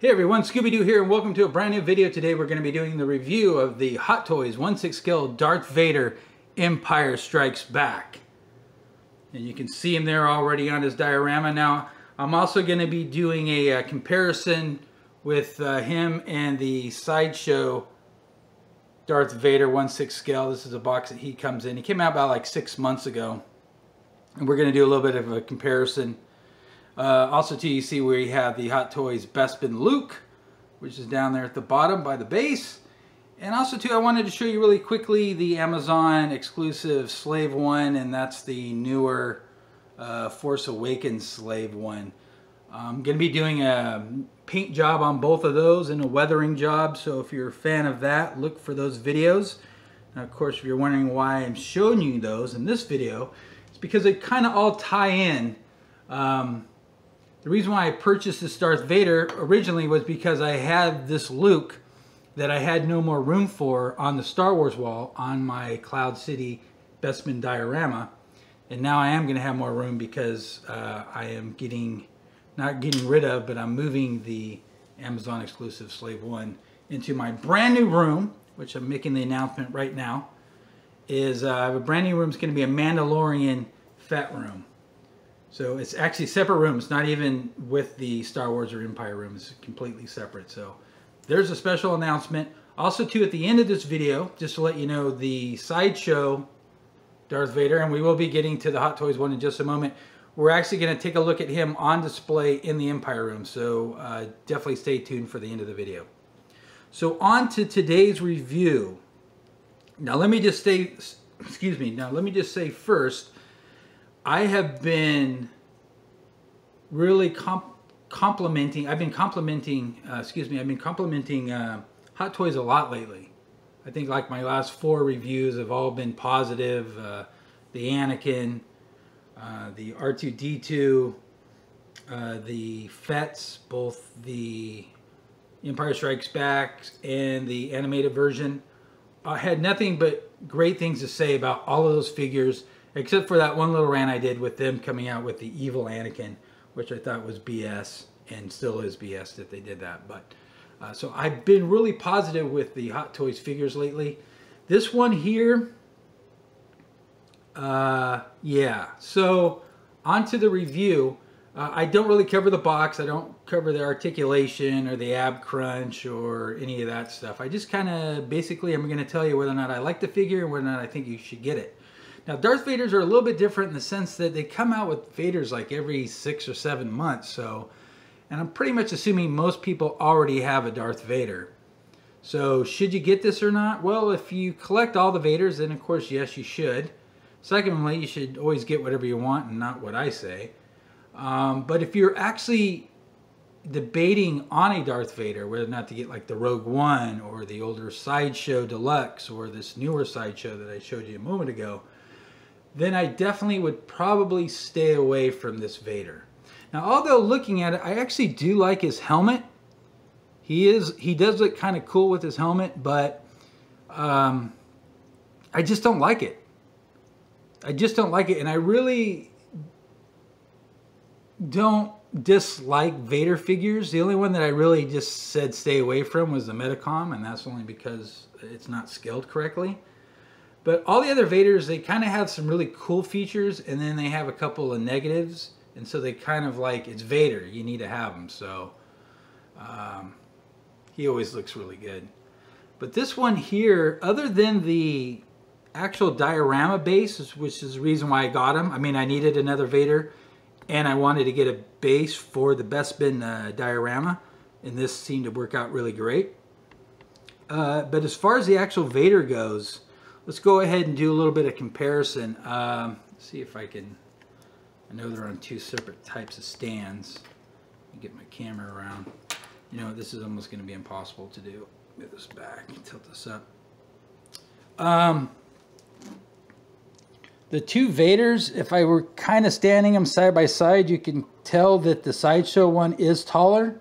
Hey everyone, Scooby-Doo here and welcome to a brand new video. Today we're going to be doing the review of the Hot Toys 1/6 scale Darth Vader Empire Strikes Back. And you can see him there already on his diorama. Now I'm also going to be doing a comparison with him and the Sideshow Darth Vader 1/6 scale. This is a box that he comes in. He came out about like 6 months ago. And we're going to do a little bit of a comparison. Also too, you see where you have the Hot Toys Bespin Luke, which is down there at the bottom by the base. And also too, I wanted to show you really quickly the Amazon exclusive Slave One, and that's the newer Force Awakens Slave One. I'm going to be doing a paint job on both of those and a weathering job, so if you're a fan of that, look for those videos. Now of course, if you're wondering why I'm showing you those in this video, it's because they kind of all tie in. The reason why I purchased this Darth Vader originally was because I had this Luke that I had no more room for on the Star Wars wall on my Cloud City Bespin diorama. And now I am going to have more room because I am not getting rid of, but I'm moving the Amazon exclusive Slave One into my brand new room, which I'm making the announcement right now. I have a brand new room. It's going to be a Mandalorian Fett room. So it's actually separate rooms, not even with the Star Wars or Empire room. It's completely separate. So there's a special announcement. Also too, at the end of this video, just to let you know, the Sideshow Darth Vader, and we will be getting to the Hot Toys one in just a moment. We're actually going to take a look at him on display in the Empire room. So definitely stay tuned for the end of the video. So on to today's review. Now let me just say, first, I have been really complimenting Hot Toys a lot lately. I think like my last 4 reviews have all been positive. The Anakin, the R2-D2, the Fets, both the Empire Strikes Back and the animated version. I had nothing but great things to say about all of those figures, except for that one little rant I did with them coming out with the evil Anakin, which I thought was BS, and still is BS that they did that. But so I've been really positive with the Hot Toys figures lately. This one here, yeah. So onto the review. I don't really cover the box. I don't cover the articulation or the ab crunch or any of that stuff. I just kind of basically I'm going to tell you whether or not I like the figure and whether or not I think you should get it. Now, Darth Vaders are a little bit different in the sense that they come out with Vaders like every 6 or 7 months. So, and I'm pretty much assuming most people already have a Darth Vader. So, should you get this or not? Well, if you collect all the Vaders, then of course, yes, you should. Secondly, you should always get whatever you want and not what I say. But if you're actually debating on a Darth Vader, whether or not to get like the Rogue One or the older Sideshow Deluxe or this newer Sideshow that I showed you a moment ago, then I definitely would probably stay away from this Vader. Now, although looking at it, I actually do like his helmet. He does look kind of cool with his helmet, but I just don't like it. I just don't like it, and I really don't dislike Vader figures. The only one that I really just said stay away from was the Metacom, and that's only because it's not scaled correctly. But all the other Vaders, they kind of have some really cool features, and then they have a couple of negatives. And so they kind of like, it's Vader, you need to have him. So he always looks really good. But this one here, other than the actual diorama base, which is the reason why I got him. I mean, I needed another Vader, and I wanted to get a base for the Bespin diorama. And this seemed to work out really great. But as far as the actual Vader goes, let's go ahead and do a little bit of comparison. Let's see if I can, I know they're on 2 separate types of stands. Let me get my camera around. You know, this is almost going to be impossible to do. Get this back, tilt this up. The 2 Vaders, if I were kind of standing them side by side, you can tell that the Sideshow one is taller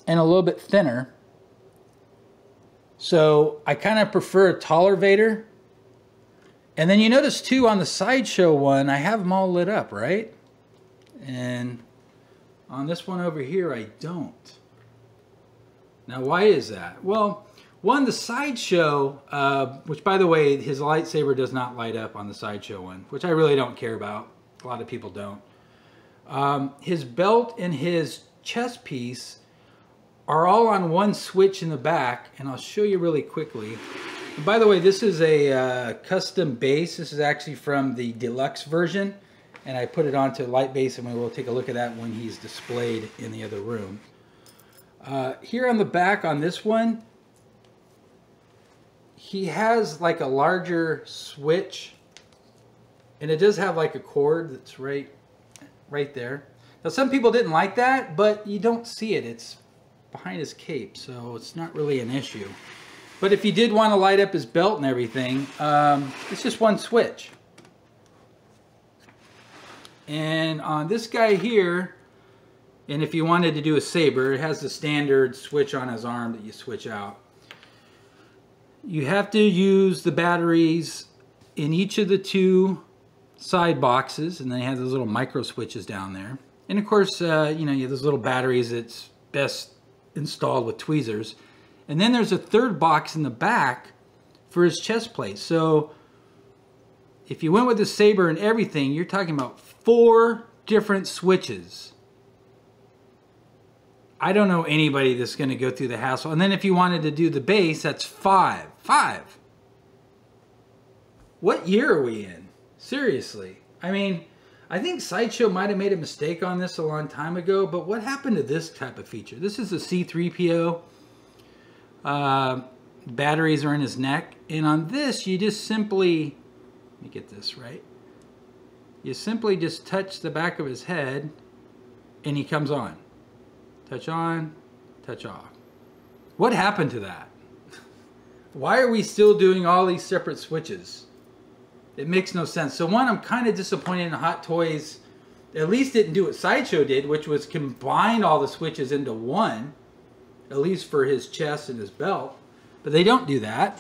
and a little bit thinner. So I kind of prefer a taller Vader. And then you notice too on the Sideshow one, I have them all lit up, right? And On this one over here, I don't. Now, why is that? Well, one, the Sideshow, which by the way, his lightsaber does not light up on the Sideshow one, which I really don't care about. A lot of people don't. His belt and his chest piece are all on one switch in the back, and I'll show you really quickly. And by the way, this is a custom base. This is actually from the deluxe version, and I put it onto light base, and we will take a look at that when he's displayed in the other room. Here on the back on this one, he has like a larger switch, and it does have like a cord that's right there. Now some people didn't like that, but you don't see it. It's behind his cape, so it's not really an issue. But if you did want to light up his belt and everything, it's just one switch. And on this guy here, and if you wanted to do a saber, it has the standard switch on his arm that you switch out. You have to use the batteries in each of the two side boxes, and then you have those little micro switches down there. And of course, you know, you have those little batteries that's best installed with tweezers. And then there's a third box in the back for his chest plate. So if you went with the saber and everything, you're talking about 4 different switches. I don't know anybody that's going to go through the hassle. And then if you wanted to do the base, that's 5. 5. What year are we in? Seriously. I mean, I think Sideshow might have made a mistake on this a long time ago, but what happened to this type of feature? This is a C-3PO. Batteries are in his neck. And on this, you just simply, let me get this right. You simply just touch the back of his head, and he comes on. Touch on, touch off. What happened to that? Why are we still doing all these separate switches? It makes no sense. So one, I'm kind of disappointed in Hot Toys. At least didn't do what Sideshow did, which was combine all the switches into one, at least for his chest and his belt. But they don't do that.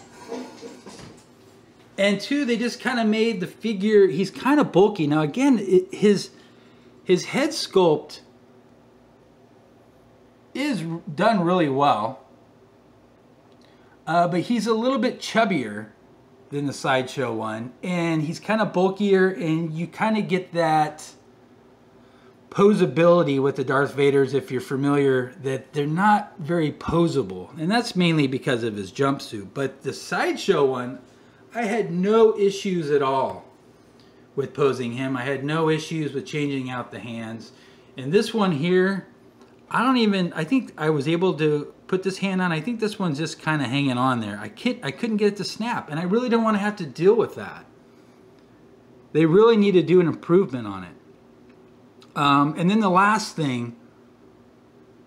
And 2, they just kind of made the figure, he's kind of bulky. Now again, his head sculpt is done really well. But he's a little bit chubbier than the Sideshow one. And he's kind of bulkier, and you kind of get that posability with the Darth Vaders, if you're familiar, that they're not very posable. And that's mainly because of his jumpsuit. But the Sideshow one, I had no issues at all with posing him. I had no issues with changing out the hands. And this one here, I think I was able to put this hand on. I think this one's just kind of hanging on there. I couldn't get it to snap, and I really don't want to have to deal with that. They really need to do an improvement on it. And then the last thing,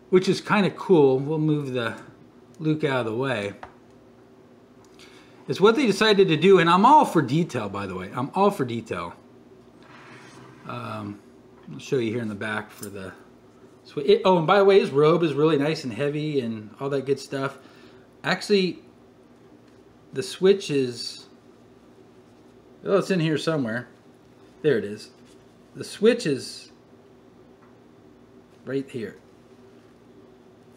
which is kind of cool, we'll move the Luke out of the way, is what they decided to do, and I'm all for detail, by the way. I'm all for detail. I'll show you here in the back for the... oh, and by the way, his robe is really nice and heavy and all that good stuff. Actually, the switch is... oh, it's in here somewhere. There it is. The switch is right here.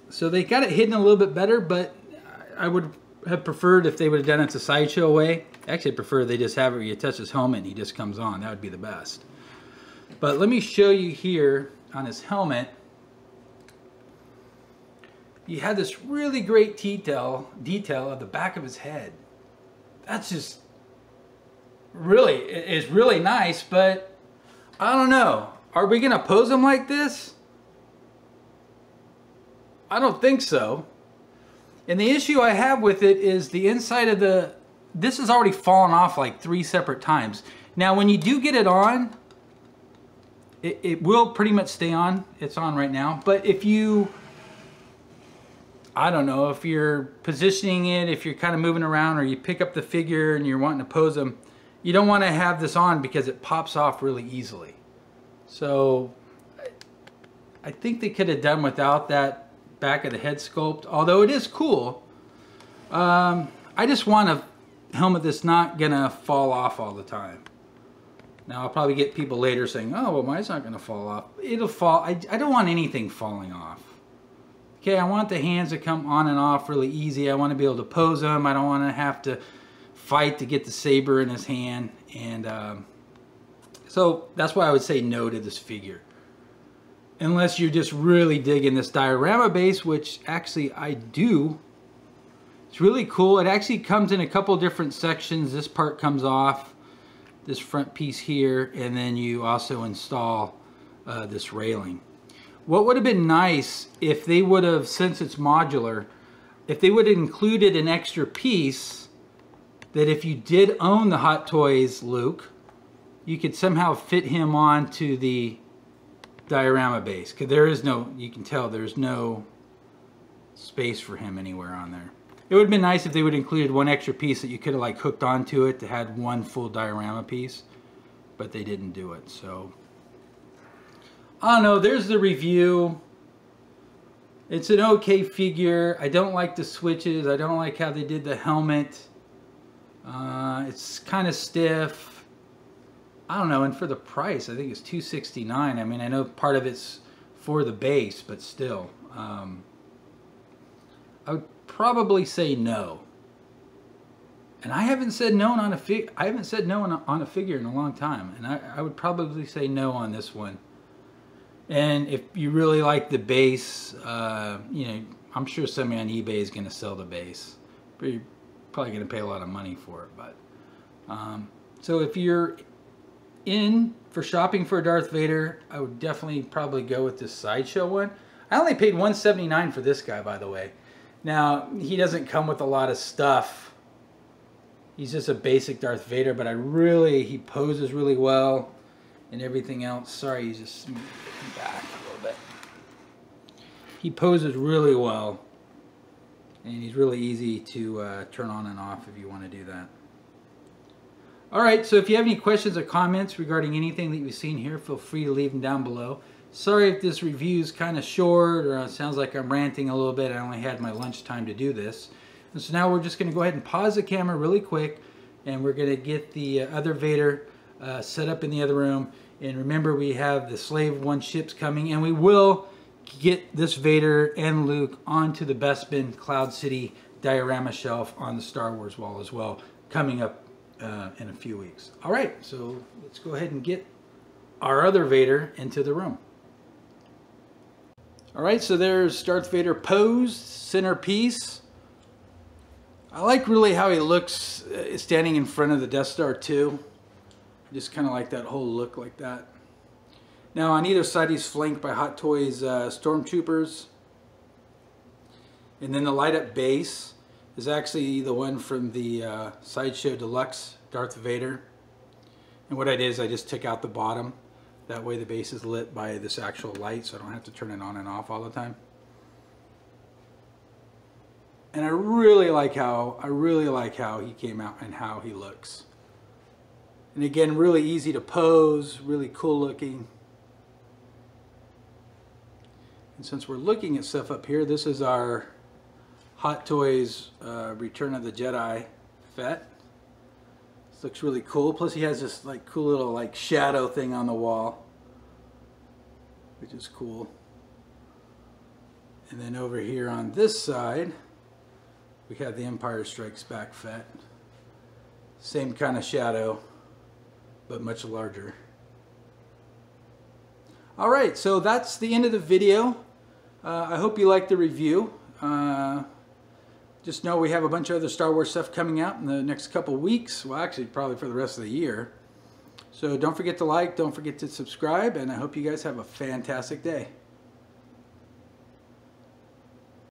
So they got it hidden a little bit better, but I would have preferred if they would have done it the Sideshow way. Actually, I prefer they just have it where you touch his helmet and he just comes on. That would be the best. But let me show you here on his helmet. You had this really great detail of the back of his head. That's just really, is really nice, but I don't know. Are we going to pose him like this? I don't think so. And the issue I have with it is the inside of the... this has already fallen off like 3 separate times. Now when you do get it on, it will pretty much stay on. It's on right now. But if you... I don't know, if you're positioning it, if you're kind of moving around, or you pick up the figure and you're wanting to pose them, you don't want to have this on because it pops off really easily. So I think they could have done without that back of the head sculpt, although it is cool. I just want a helmet that's not gonna fall off all the time. Now I'll probably get people later saying, oh, well, mine's not going to fall off. It'll fall. I don't want anything falling off. Okay, I want the hands to come on and off really easy. I want to be able to pose them. I don't want to have to fight to get the saber in his hand. And so that's why I would say no to this figure. Unless you're just really digging this diorama base, which actually I do. It's really cool. It actually comes in a couple different sections. This part comes off, this front piece here, and then you also install this railing. What would have been nice if they would have, since it's modular, if they would have included an extra piece that if you did own the Hot Toys Luke, you could somehow fit him onto the diorama base. Because there is no, you can tell there's no space for him anywhere on there. It would have been nice if they would have included one extra piece that you could have like hooked onto it to had one full diorama piece, but they didn't do it. So I don't know, there's the review. It's an okay figure. I don't like the switches. I don't like how they did the helmet. It's kind of stiff. I don't know, and for the price, I think it's $269. I mean, I know part of it's for the base, but still. I would probably say no. And I haven't said no on a figure in a long time, and I would probably say no on this one. And if you really like the base, you know, I'm sure somebody on eBay is going to sell the base. But you're probably going to pay a lot of money for it. But so if you're in for shopping for a Darth Vader, I would definitely probably go with this Sideshow one. I only paid $179 for this guy, by the way. Now, he doesn't come with a lot of stuff. He's just a basic Darth Vader, but he poses really well and everything else. Sorry, he's just back a little bit. He poses really well, and he's really easy to turn on and off if you want to do that. Alright, so if you have any questions or comments regarding anything that you've seen here, feel free to leave them down below. Sorry if this review is kind of short, or it sounds like I'm ranting a little bit. I only had my lunchtime to do this. And so now we're just going to go ahead and pause the camera really quick, and we're going to get the other Vader set up in the other room. And remember, we have the Slave One ships coming, and we will get this Vader and Luke onto the Bespin Cloud City diorama shelf on the Star Wars wall as well, coming up in a few weeks. All right, so let's go ahead and get our other Vader into the room. All right, so there's Darth Vader posed, centerpiece. I like really how he looks standing in front of the Death Star too. Just kind of like that whole look like that. Now on either side he's flanked by Hot Toys Stormtroopers. And then the light up base is actually the one from the Sideshow Deluxe Darth Vader. And what I did is I just took out the bottom. That way the base is lit by this actual light, so I don't have to turn it on and off all the time. And I really like how he came out and how he looks. And again, really easy to pose, really cool looking. And since we're looking at stuff up here, this is our Hot Toys Return of the Jedi Fett. This looks really cool. Plus he has this like cool little like shadow thing on the wall, which is cool. And then over here on this side, we have the Empire Strikes Back Fett. Same kind of shadow, but much larger. Alright, so that's the end of the video. I hope you liked the review. Just know we have a bunch of other Star Wars stuff coming out in the next couple weeks. Well, actually, probably for the rest of the year. So don't forget to like, don't forget to subscribe, and I hope you guys have a fantastic day.